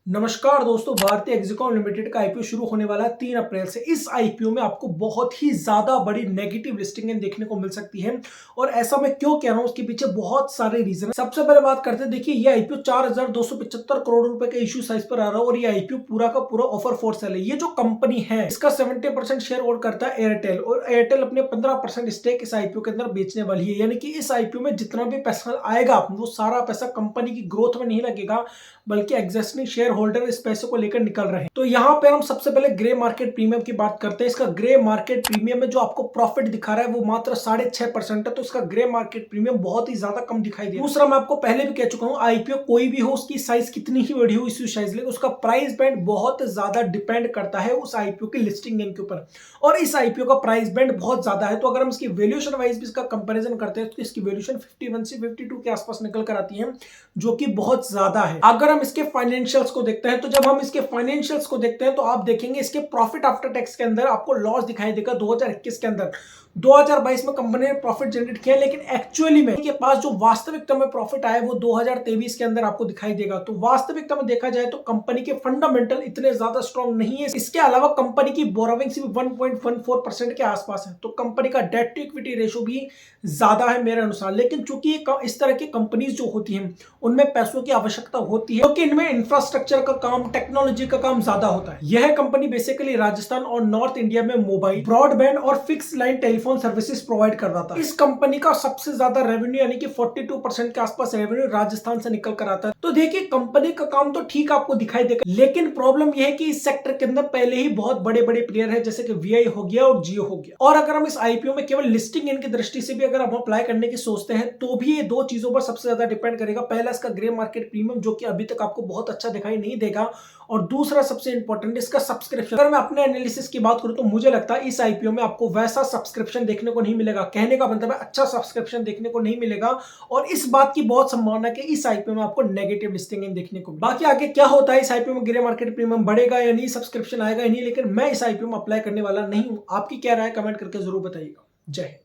नमस्कार दोस्तों, भारतीय एक्जिकॉन लिमिटेड का आईपीओ शुरू होने वाला है 3 अप्रैल से। इस आईपीओ में आपको बहुत ही ज्यादा बड़ी नेगेटिव लिस्टिंग देखने को मिल सकती है और ऐसा मैं क्यों कह रहा हूं, उसके पीछे बहुत सारे रीजन है। सबसे पहले बात करते हैं, देखिए ये आईपीओ 4275 करोड़ रुपए के इश्यू साइज पर आ रहा है और ये आईपीओ पूरा का पूरा ऑफर फॉर सेल है। ये जो कंपनी है इसका 70% शेयर होल्ड करता है एयरटेल और एयरटेल अपने 15% स्टेक इस आईपीओ के अंदर बेचने वाली है। यानी कि इस आईपीओ में जितना भी पैसा आएगा वो सारा पैसा कंपनी की ग्रोथ में नहीं लगेगा, बल्कि एग्जिस्टिंग शेयर होल्डर इस पैसे को लेकर निकल रहे हैं। तो यहाँ पे हम सबसे पहले ग्रे मार्केट प्रीमियम की बात करते हैं। इसका ग्रे मार्केट प्रीमियम में जो आपको प्रॉफिट दिखा रहा है वो मात्र 6.5% है, तो इसका ग्रे मार्केट प्रीमियम बहुत ही ज्यादा कम दिखाई दे रहा है। दूसरा, मैं आपको पहले भी कह चुका हूँ, आईपीओ कोई भी हो, उसकी साइज कितनी ही बड़ी हो, इश्यू साइज, लेकिन उसका प्राइस बैंड बहुत ज्यादा डिपेंड करता है उस आईपीओ की लिस्टिंग के ऊपर। और इस आईपीओ का प्राइस बैंड बहुत ज्यादा है, तो अगर हम इसकी वैल्यूएशन वाइज भी इसका कंपैरिजन करते हैं तो इसकी वैल्यूएशन 51 से 52 के आसपास निकल कर आती है, जो कि बहुत ज्यादा है। अगर हम इसके फाइनेंशियल्स को देखते हैं, तो जब हम इसके फाइनेंशियल्स को देखते हैं तो आप देखेंगे इसके प्रॉफिट आफ्टर टैक्स के अंदर आपको लॉस दिखाई देगा 2021 के अंदर। 2022 में कंपनी ने प्रॉफिट जनरेट किया, लेकिन एक्चुअली में के पास जो वास्तविकता में प्रॉफिट आया वो 2023 के अंदर आपको दिखाई देगा। तो वास्तविकता में देखा जाए तो कंपनी के फंडामेंटल इतने ज्यादा स्ट्रांग नहीं है। इसके अलावा कंपनी की बोरोविंग्स भी 1.14% के आसपास है, तो कंपनी का डेट टू इक्विटी रेशो भी ज्यादा है मेरे अनुसार। लेकिन चूंकि इस तरह की कंपनीज जो होती हैं उनमें पैसों की आवश्यकता होती है, क्योंकि इनमें इंफ्रास्ट्रक्चर का काम, टेक्नोलॉजी का काम ज्यादा होता है। यह कंपनी बेसिकली राजस्थान और नॉर्थ इंडिया में मोबाइल, ब्रॉडबैंड और fix line telephone services provide कर रहा था। इस कंपनी का सबसे ज्यादा रेवेन्यू यानी कि 42% के आसपास रेवेन्यू राजस्थान से निकल कर आता है। तो देखिए कंपनी का काम तो ठीक आपको दिखाई देगा, लेकिन प्रॉब्लम यह है कि इस सेक्टर के अंदर पहले ही बहुत बड़े बड़े प्लेयर है, जैसे कि वीआई हो गया और जियो हो गया। और अगर हम इस आईपीओ में केवल लिस्टिंग इनकी दृष्टि से भी अगर हम अप्लाई करने की सोचते हैं तो भी ये दो चीजों पर सबसे ज्यादा डिपेंड करेगा। पहला इसका ग्रे मार्केट प्रीमियम, जो कि अभी तक आपको बहुत अच्छा दिखाई नहीं देगा, और दूसरा सबसे इंपॉर्टेंट इसका सब्सक्रिप्शन। अगर मैं अपने एनालिसिस की बात करूं तो मुझे लगता है इस आईपीओ में आपको वैसा सब्सक्रिप्शन देखने को नहीं मिलेगा, कहने का मतलब है अच्छा सब्सक्रिप्शन देखने को नहीं मिलेगा। और इस बात की बहुत संभावना है कि इस आईपीओ में आपको नेगेटिव लिस्टिंग देखने को। बाकी आगे क्या होता है, इस आईपीओ में ग्रे मार्केट प्रीमियम बढ़ेगा या नहीं, सब्सक्रिप्शन आएगा या नहीं, लेकिन मैं इस आईपीओ में अप्लाई करने वाला नहीं हूं। आपकी क्या राय कमेंट करके जरूर बताइएगा। जय हिंद।